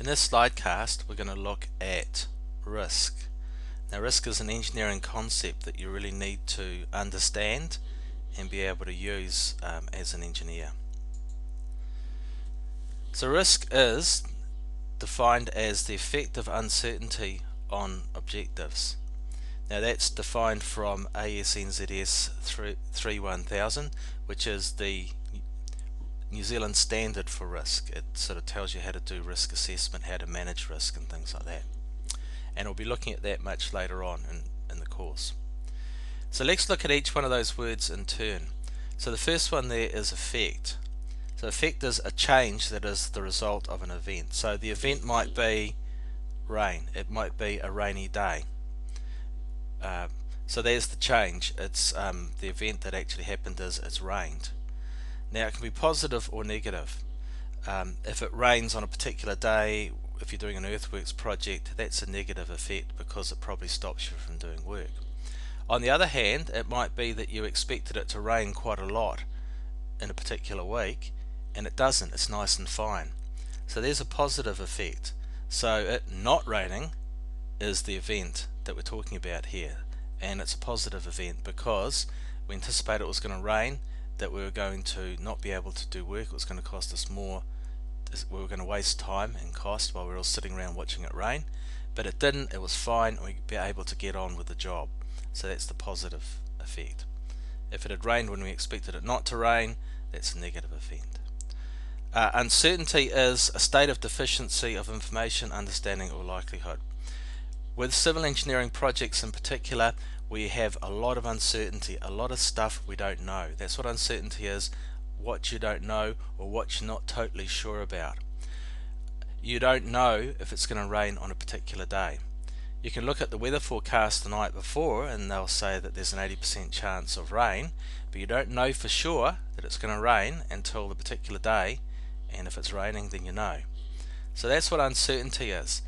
In this slidecast, we're going to look at risk. Now, risk is an engineering concept that you really need to understand and be able to use as an engineer. So risk is defined as the effect of uncertainty on objectives. Now that's defined from ASNZS 31000, which is the New Zealand standard for risk. It sort of tells you how to do risk assessment, how to manage risk and things like that. And we'll be looking at that much later on in the course. So let's look at each one of those words in turn. So the first one there is effect. So effect is a change that is the result of an event. So the event might be rain. It might be a rainy day. So there's the change. It's the event that actually happened is it's rained. Now it can be positive or negative. If it rains on a particular day, if you're doing an earthworks project, that's a negative effect because it probably stops you from doing work. On the other hand, it might be that you expected it to rain quite a lot in a particular week and it doesn't, it's nice and fine. So there's a positive effect. So it not raining is the event that we're talking about here, and it's a positive event because we anticipated it was going to rain, that we were going to not be able to do work, it was going to cost us more, we were going to waste time and cost while we were all sitting around watching it rain, but it didn't, it was fine, and we'd be able to get on with the job. So that's the positive effect. If it had rained when we expected it not to rain, that's a negative effect. Uncertainty is a state of deficiency of information, understanding, or likelihood. With civil engineering projects in particular, we have a lot of uncertainty, a lot of stuff we don't know. That's what uncertainty is, what you don't know or what you're not totally sure about. You don't know if it's going to rain on a particular day. You can look at the weather forecast the night before and they'll say that there's an 80% chance of rain, but you don't know for sure that it's going to rain until the particular day, and if it's raining then you know. So that's what uncertainty is.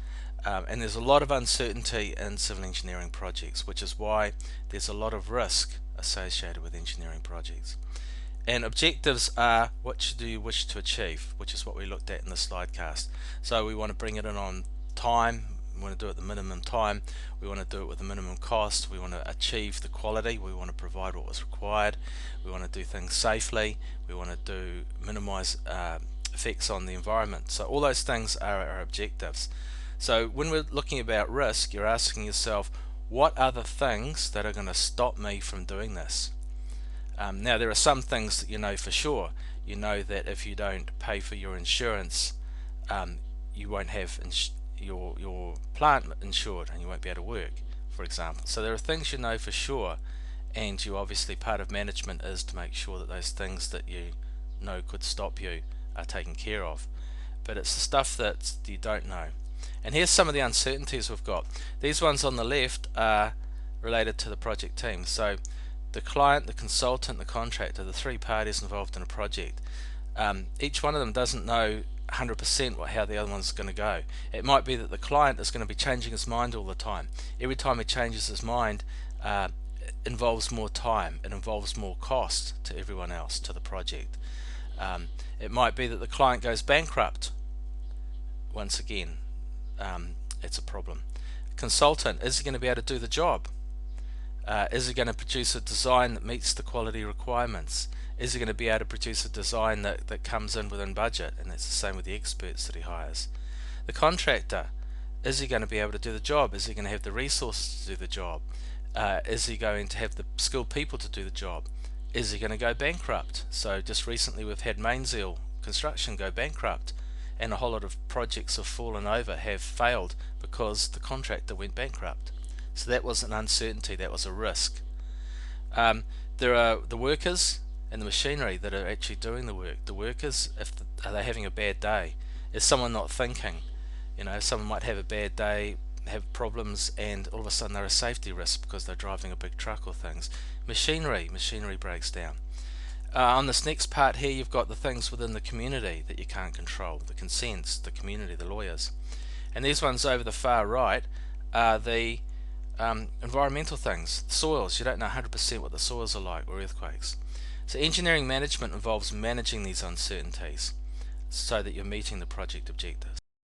And there's a lot of uncertainty in civil engineering projects, which is why there's a lot of risk associated with engineering projects. And objectives are what do you wish to achieve, which is what we looked at in the slidecast. So we want to bring it in on time, we want to do it at the minimum time, we want to do it with the minimum cost, we want to achieve the quality, we want to provide what was required, we want to do things safely, we want to minimize effects on the environment. So all those things are our objectives. So when we're looking about risk, you're asking yourself, what are the things that are going to stop me from doing this? Now there are some things that you know for sure. You know that if you don't pay for your insurance, you won't have your plant insured and you won't be able to work, for example. So there are things you know for sure, and you obviously, part of management is to make sure that those things that you know could stop you are taken care of. But it's the stuff that you don't know. And here's some of the uncertainties we've got. These ones on the left are related to the project team. So the client, the consultant, the contractor, the three parties involved in a project. Each one of them doesn't know 100% how the other one's going to go. It might be that the client is going to be changing his mind all the time. Every time he changes his mind, it involves more time, it involves more cost to everyone else, to the project. It might be that the client goes bankrupt. Once again, it's a problem. Consultant, is he going to be able to do the job? Is he going to produce a design that meets the quality requirements? Is he going to be able to produce a design that comes in within budget? And that's the same with the experts that he hires. The contractor, is he going to be able to do the job? Is he going to have the resources to do the job? Is he going to have the skilled people to do the job? Is he going to go bankrupt? So just recently we've had Mainzeal Construction go bankrupt, and a whole lot of projects have fallen over, have failed because the contractor went bankrupt. So that was an uncertainty, that was a risk. There are the workers and the machinery that are actually doing the work. The workers, are they having a bad day? Is someone not thinking? You know, someone might have a bad day, have problems, and all of a sudden they're a safety risk because they're driving a big truck or things. Machinery breaks down. On this next part here, you've got the things within the community that you can't control, the consents, the community, the lawyers. And these ones over the far right are the environmental things, the soils. You don't know 100% what the soils are like, or earthquakes. So engineering management involves managing these uncertainties so that you're meeting the project objectives.